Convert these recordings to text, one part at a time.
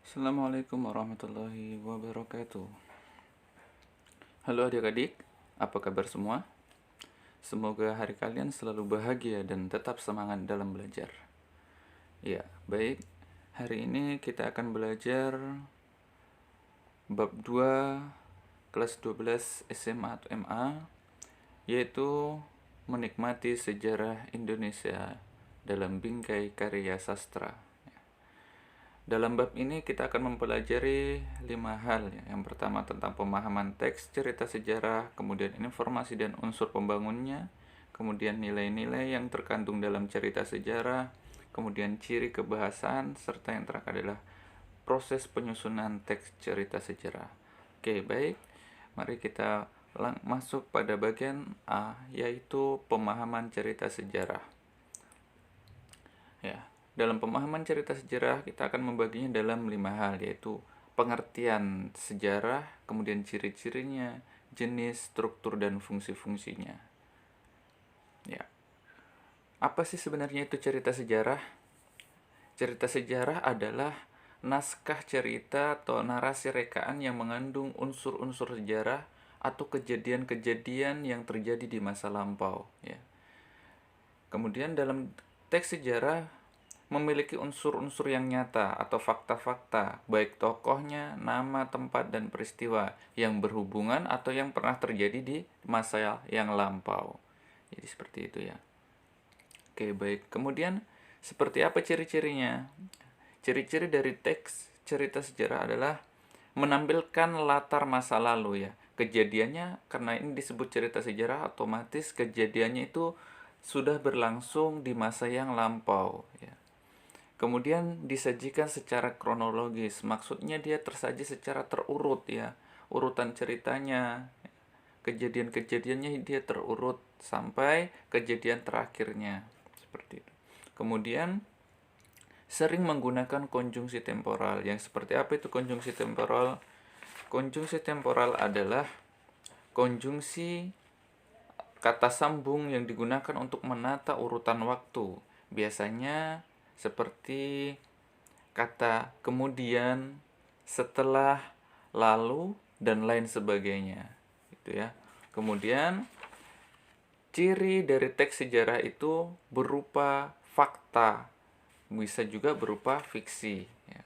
Assalamualaikum warahmatullahi wabarakatuh. Halo adik-adik, apa kabar semua? Semoga hari kalian selalu bahagia dan tetap semangat dalam belajar. Ya, baik. Hari ini kita akan belajar bab 2 kelas 12 SMA atau MA, yaitu menikmati sejarah Indonesia dalam bingkai karya sastra. Dalam bab ini kita akan mempelajari 5 hal ya. Yang pertama tentang pemahaman teks cerita sejarah, kemudian informasi dan unsur pembangunnya, kemudian nilai-nilai yang terkandung dalam cerita sejarah, kemudian ciri kebahasaan, serta yang terakhir adalah proses penyusunan teks cerita sejarah. Oke, baik. Mari kita masuk pada bagian A, yaitu pemahaman cerita sejarah. Ya, dalam pemahaman cerita sejarah kita akan membaginya dalam 5 hal, yaitu pengertian sejarah, kemudian ciri-cirinya, jenis, struktur, dan fungsi-fungsinya. Ya, apa sih sebenarnya itu cerita sejarah? Cerita sejarah adalah naskah cerita atau narasi rekaan yang mengandung unsur-unsur sejarah atau kejadian-kejadian yang terjadi di masa lampau. Ya. Kemudian dalam teks sejarah memiliki unsur-unsur yang nyata atau fakta-fakta, baik tokohnya, nama, tempat, dan peristiwa yang berhubungan atau yang pernah terjadi di masa yang lampau. Jadi seperti itu ya. Oke, baik. Kemudian seperti apa ciri-cirinya? Ciri-ciri dari teks cerita sejarah adalah menampilkan latar masa lalu ya. Kejadiannya, karena ini disebut cerita sejarah, otomatis kejadiannya itu sudah berlangsung di masa yang lampau ya. Kemudian disajikan secara kronologis, maksudnya dia tersaji secara terurut ya, urutan ceritanya, kejadian-kejadiannya dia terurut sampai kejadian terakhirnya, seperti itu. Kemudian sering menggunakan konjungsi temporal. Yang seperti apa itu konjungsi temporal? Konjungsi temporal adalah konjungsi kata sambung yang digunakan untuk menata urutan waktu. Biasanya seperti kata kemudian, setelah, lalu, dan lain sebagainya. Gitu ya. Kemudian ciri dari teks sejarah itu berupa fakta, bisa juga berupa fiksi ya.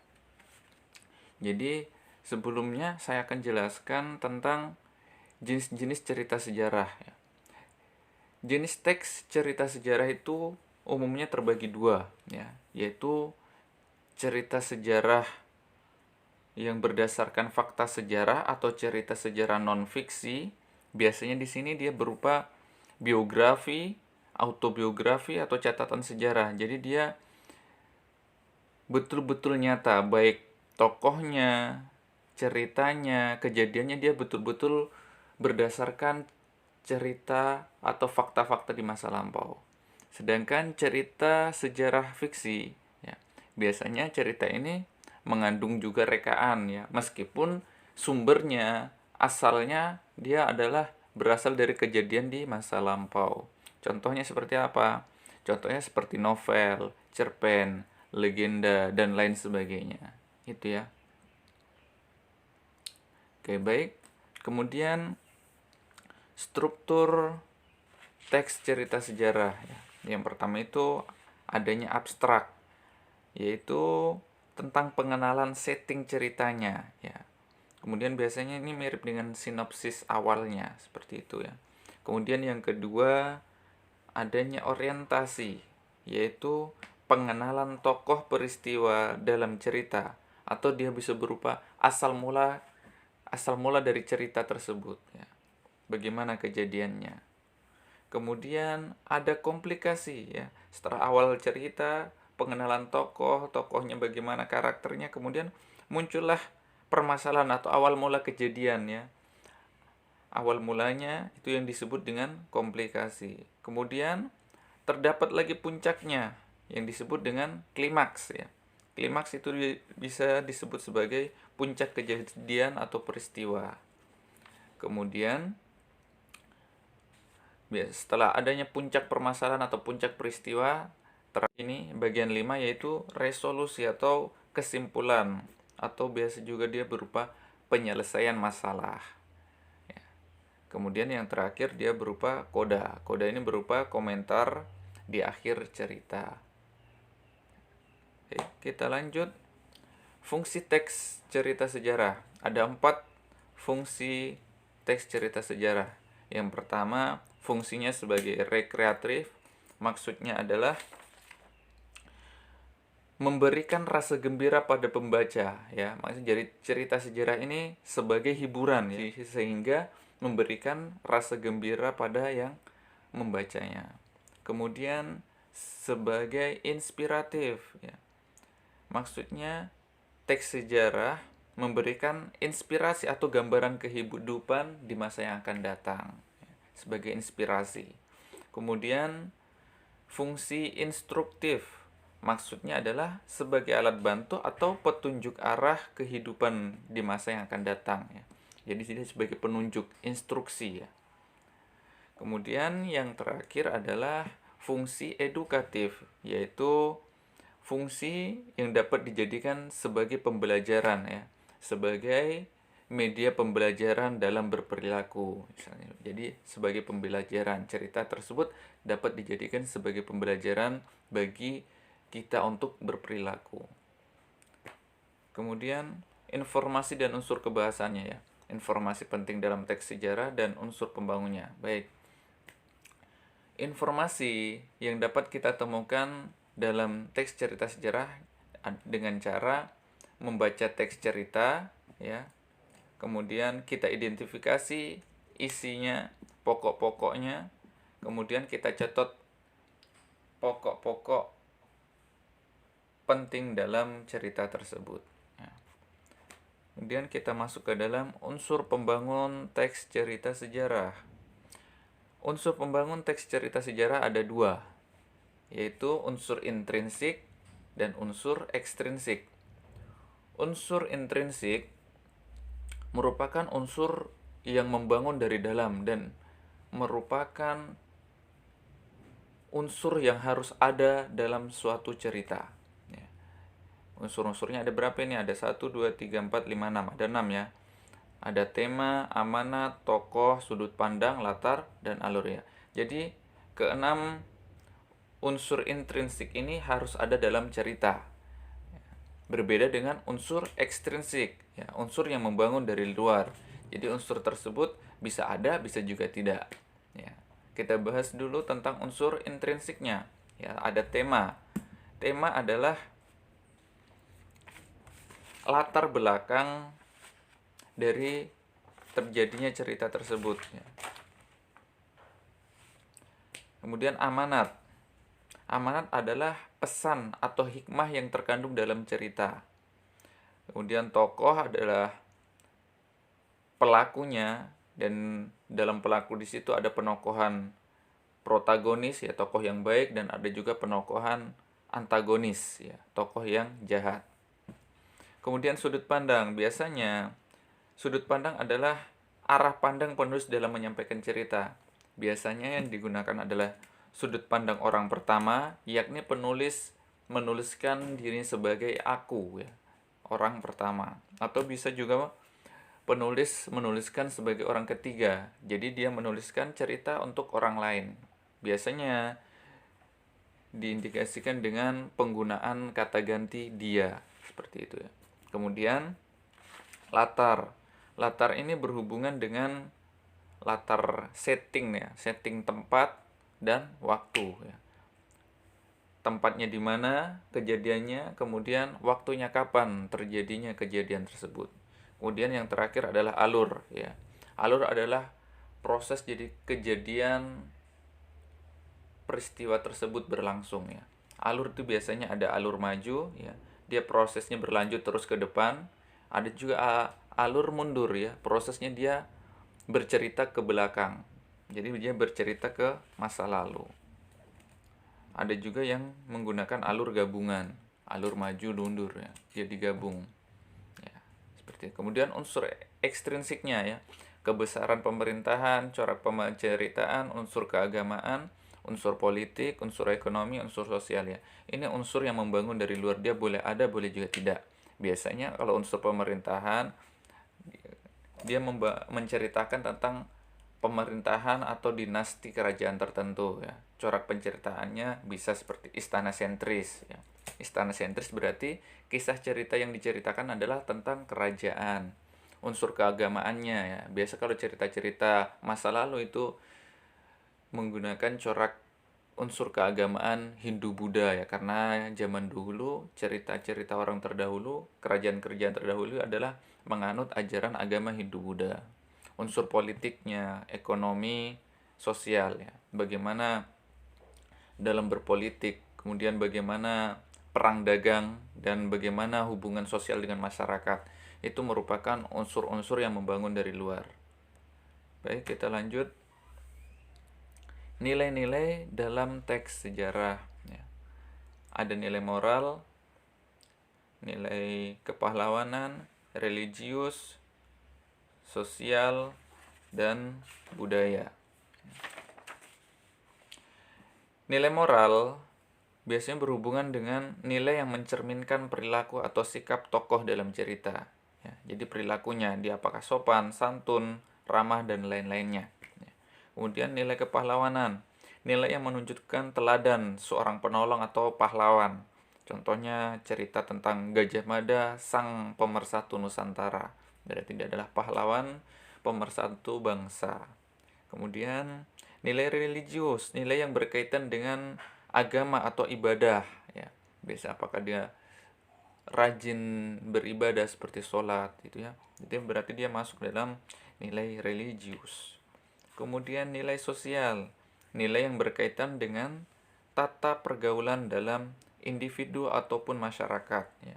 Jadi sebelumnya saya akan jelaskan tentang jenis-jenis cerita sejarah ya. Jenis teks cerita sejarah itu umumnya terbagi dua ya, yaitu cerita sejarah yang berdasarkan fakta sejarah atau cerita sejarah non-fiksi. Biasanya di sini dia berupa biografi, autobiografi atau catatan sejarah. Jadi dia betul-betul nyata, baik tokohnya, ceritanya, kejadiannya dia betul-betul berdasarkan cerita atau fakta-fakta di masa lampau. Sedangkan cerita sejarah fiksi, ya, biasanya cerita ini mengandung juga rekaan ya, meskipun sumbernya, asalnya dia adalah berasal dari kejadian di masa lampau. Contohnya seperti apa? Contohnya seperti novel, cerpen, legenda, dan lain sebagainya. Itu ya. Oke, baik. Kemudian struktur teks cerita sejarah ya. Yang pertama itu adanya abstrak, yaitu tentang pengenalan setting ceritanya ya. Kemudian biasanya ini mirip dengan sinopsis awalnya, seperti itu ya. Kemudian yang kedua adanya orientasi, yaitu pengenalan tokoh peristiwa dalam cerita, atau dia bisa berupa asal mula dari cerita tersebut ya. Bagaimana kejadiannya. Kemudian ada komplikasi ya. Setelah awal cerita, pengenalan tokoh, tokohnya bagaimana karakternya, kemudian muncullah permasalahan atau awal mula kejadian ya. Awal mulanya itu yang disebut dengan komplikasi. Kemudian terdapat lagi puncaknya yang disebut dengan klimaks ya. Klimaks itu bisa disebut sebagai puncak kejadian atau peristiwa. Kemudian setelah adanya puncak permasalahan atau puncak peristiwa, ini bagian 5 yaitu resolusi atau kesimpulan atau biasa juga dia berupa penyelesaian masalah. Ya. Kemudian yang terakhir dia berupa koda. Koda ini berupa komentar di akhir cerita. Oke, kita lanjut. Fungsi teks cerita sejarah. Ada 4 fungsi teks cerita sejarah. Yang pertama, fungsinya sebagai rekreatif. Maksudnya adalah memberikan rasa gembira pada pembaca, ya. Maksudnya jadi cerita sejarah ini sebagai hiburan, ya, sehingga memberikan rasa gembira pada yang membacanya. Kemudian sebagai inspiratif, ya. Maksudnya teks sejarah memberikan inspirasi atau gambaran kehidupan di masa yang akan datang, ya, sebagai inspirasi. Kemudian fungsi instruktif, maksudnya adalah sebagai alat bantu atau petunjuk arah kehidupan di masa yang akan datang, ya. Jadi ini sebagai penunjuk, instruksi, ya. Kemudian yang terakhir adalah fungsi edukatif, yaitu fungsi yang dapat dijadikan sebagai pembelajaran, ya, sebagai media pembelajaran dalam berperilaku misalnya. Jadi sebagai pembelajaran, cerita tersebut dapat dijadikan sebagai pembelajaran bagi kita untuk berperilaku. Kemudian informasi dan unsur kebahasannya, ya. Informasi penting dalam teks sejarah dan unsur pembangunnya. Baik. Informasi yang dapat kita temukan dalam teks cerita sejarah dengan cara membaca teks cerita, ya. Kemudian kita identifikasi isinya, pokok-pokoknya. Kemudian kita catat pokok-pokok penting dalam cerita tersebut. Kemudian kita masuk ke dalam unsur pembangun teks cerita sejarah. Unsur pembangun teks cerita sejarah ada 2, yaitu unsur intrinsik dan unsur ekstrinsik. Unsur intrinsik merupakan unsur yang membangun dari dalam dan merupakan unsur yang harus ada dalam suatu cerita. Unsur-unsurnya ada berapa ini? Ada 1, 2, 3, 4, 5, 6. Ada 6, ya. Ada tema, amanat, tokoh, sudut pandang, latar, dan alur, ya. Jadi keenam unsur intrinsik ini harus ada dalam cerita. Berbeda dengan unsur ekstrinsik, ya, unsur yang membangun dari luar. Jadi unsur tersebut bisa ada, bisa juga tidak. Ya. Kita bahas dulu tentang unsur intrinsiknya. Ya, ada tema. Tema adalah latar belakang dari terjadinya cerita tersebut, ya. Kemudian amanat. Amanat adalah pesan atau hikmah yang terkandung dalam cerita. Kemudian tokoh adalah pelakunya, dan dalam pelaku di situ ada penokohan protagonis, ya, tokoh yang baik, dan ada juga penokohan antagonis, ya, tokoh yang jahat. Kemudian sudut pandang. Biasanya sudut pandang adalah arah pandang penulis dalam menyampaikan cerita. Biasanya yang digunakan adalah sudut pandang orang pertama, yakni penulis menuliskan diri sebagai aku, ya, orang pertama. Atau bisa juga penulis menuliskan sebagai orang ketiga. Jadi dia menuliskan cerita untuk orang lain. Biasanya diindikasikan dengan penggunaan kata ganti dia, seperti itu, ya. Kemudian latar. Latar ini berhubungan dengan latar setting, ya, setting tempat dan waktu, ya. Tempatnya di mana kejadiannya, kemudian waktunya kapan terjadinya kejadian tersebut. Kemudian yang terakhir adalah alur, ya. Alur adalah proses jadi kejadian peristiwa tersebut berlangsung, ya. Alur itu biasanya ada alur maju, ya. Dia prosesnya berlanjut terus ke depan. Ada juga alur mundur, ya. Prosesnya dia bercerita ke belakang. Jadi dia bercerita ke masa lalu. Ada juga yang menggunakan alur gabungan, alur maju mundur, ya. Dia digabung. Ya, seperti itu. Kemudian unsur ekstrinsiknya, ya. Kebesaran pemerintahan, corak penceritaan, unsur keagamaan, unsur politik, unsur ekonomi, unsur sosial, ya. Ini unsur yang membangun dari luar, dia boleh ada, boleh juga tidak. Biasanya kalau unsur pemerintahan, dia menceritakan tentang pemerintahan atau dinasti kerajaan tertentu ya. Corak penceritaannya bisa seperti istana sentris ya. Istana sentris berarti kisah cerita yang diceritakan adalah tentang kerajaan. Unsur keagamaannya ya. Biasa kalau cerita-cerita masa lalu itu menggunakan corak unsur keagamaan Hindu-Buddha ya, karena zaman dulu cerita-cerita orang terdahulu, kerajaan-kerajaan terdahulu adalah menganut ajaran agama Hindu-Buddha. Unsur politiknya, ekonomi, sosial ya. Bagaimana dalam berpolitik, kemudian bagaimana perang dagang dan bagaimana hubungan sosial dengan masyarakat. Itu merupakan unsur-unsur yang membangun dari luar. Baik, kita lanjut. Nilai-nilai dalam teks sejarah ya. Ada nilai moral, nilai kepahlawanan, religius, sosial, dan budaya. Nilai moral biasanya berhubungan dengan nilai yang mencerminkan perilaku atau sikap tokoh dalam cerita ya. Jadi perilakunya, dia apakah sopan, santun, ramah, dan lain-lainnya. Kemudian nilai kepahlawanan, nilai yang menunjukkan teladan seorang penolong atau pahlawan. Contohnya cerita tentang Gajah Mada, sang pemersatu Nusantara. Berarti dia adalah pahlawan pemersatu bangsa. Kemudian nilai religius, nilai yang berkaitan dengan agama atau ibadah. Ya, biasa apakah dia rajin beribadah seperti sholat, gitu ya. Itu berarti dia masuk dalam nilai religius. Kemudian nilai sosial, nilai yang berkaitan dengan tata pergaulan dalam individu ataupun masyarakat ya.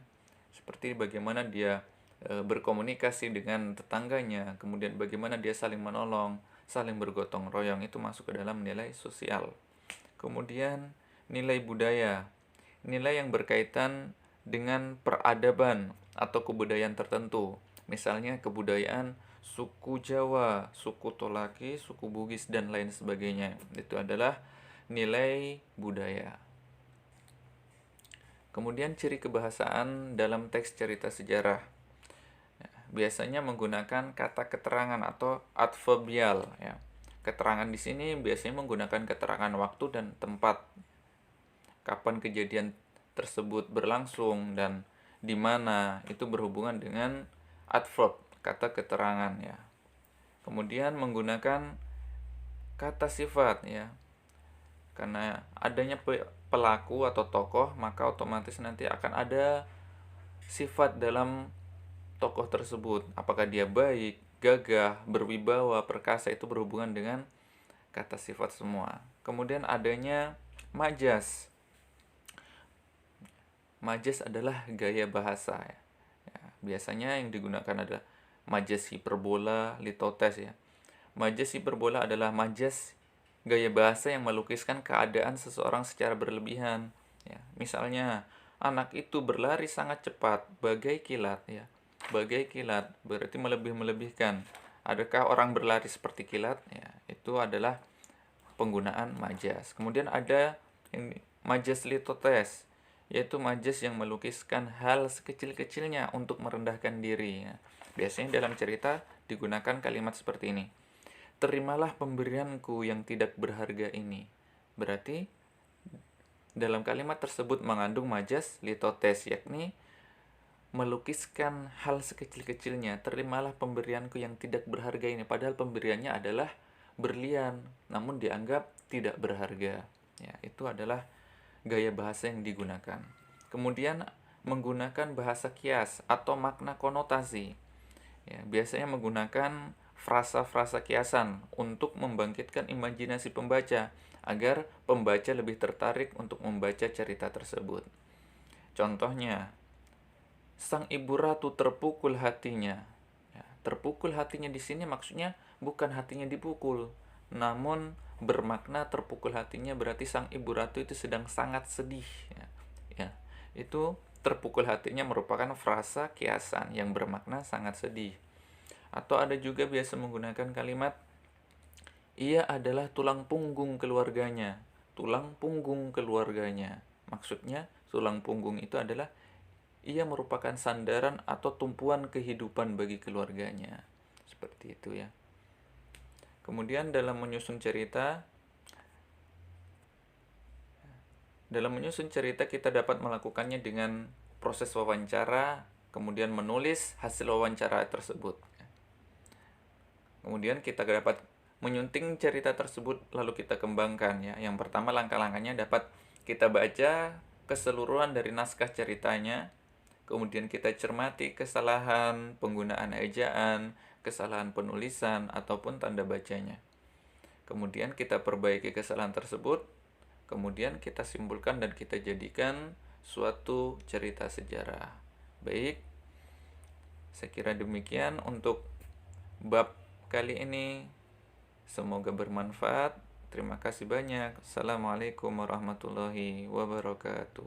Seperti bagaimana dia berkomunikasi dengan tetangganya, kemudian bagaimana dia saling menolong, saling bergotong royong, itu masuk ke dalam nilai sosial. Kemudian nilai budaya, nilai yang berkaitan dengan peradaban atau kebudayaan tertentu. Misalnya kebudayaan suku Jawa, suku Tolaki, suku Bugis, dan lain sebagainya. Itu adalah nilai budaya. Kemudian ciri kebahasaan dalam teks cerita sejarah. Biasanya menggunakan kata keterangan atau adverbial ya. Keterangan di sini biasanya menggunakan keterangan waktu dan tempat. Kapan kejadian tersebut berlangsung dan di mana, itu berhubungan dengan adverb, kata keterangan ya. Kemudian menggunakan kata sifat ya. Karena adanya pelaku atau tokoh, maka otomatis nanti akan ada sifat dalam tokoh tersebut. Apakah dia baik, gagah, berwibawa, perkasa, itu berhubungan dengan kata sifat semua. Kemudian adanya majas. Majas adalah gaya bahasa ya. Biasanya yang digunakan adalah majas hiperbola, litotes ya. Majas hiperbola adalah majas gaya bahasa yang melukiskan keadaan seseorang secara berlebihan ya. Misalnya, anak itu berlari sangat cepat bagai kilat ya. Bagai kilat berarti melebih-melebihkan. Adakah orang berlari seperti kilat ya? Itu adalah penggunaan majas. Kemudian ada majas litotes, yaitu majas yang melukiskan hal sekecil-kecilnya untuk merendahkan diri. Biasanya dalam cerita digunakan kalimat seperti ini. Terimalah pemberianku yang tidak berharga ini. Berarti dalam kalimat tersebut mengandung majas litotes, yakni melukiskan hal sekecil-kecilnya. Terimalah pemberianku yang tidak berharga ini. Padahal pemberiannya adalah berlian, namun dianggap tidak berharga. Ya, itu adalah gaya bahasa yang digunakan. Kemudian menggunakan bahasa kias atau makna konotasi. Ya, biasanya menggunakan frasa-frasa kiasan untuk membangkitkan imajinasi pembaca agar pembaca lebih tertarik untuk membaca cerita tersebut. Contohnya, sang ibu ratu terpukul hatinya. Ya, terpukul hatinya di sini maksudnya bukan hatinya dipukul, namun bermakna terpukul hatinya berarti sang ibu ratu itu sedang sangat sedih ya. Itu terpukul hatinya merupakan frasa kiasan yang bermakna sangat sedih. Atau ada juga biasa menggunakan kalimat ia adalah tulang punggung keluarganya. Tulang punggung keluarganya, maksudnya tulang punggung itu adalah ia merupakan sandaran atau tumpuan kehidupan bagi keluarganya. Seperti itu ya. Kemudian dalam menyusun cerita kita dapat melakukannya dengan proses wawancara, kemudian menulis hasil wawancara tersebut. Kemudian kita dapat menyunting cerita tersebut lalu kita kembangkan ya. Yang pertama langkah-langkahnya dapat kita baca keseluruhan dari naskah ceritanya. Kemudian kita cermati kesalahan penggunaan ejaan, kesalahan penulisan ataupun tanda bacanya. Kemudian kita perbaiki kesalahan tersebut. Kemudian kita simpulkan dan kita jadikan suatu cerita sejarah. Baik, saya kira demikian untuk bab kali ini. Semoga bermanfaat. Terima kasih banyak. Assalamualaikum warahmatullahi wabarakatuh.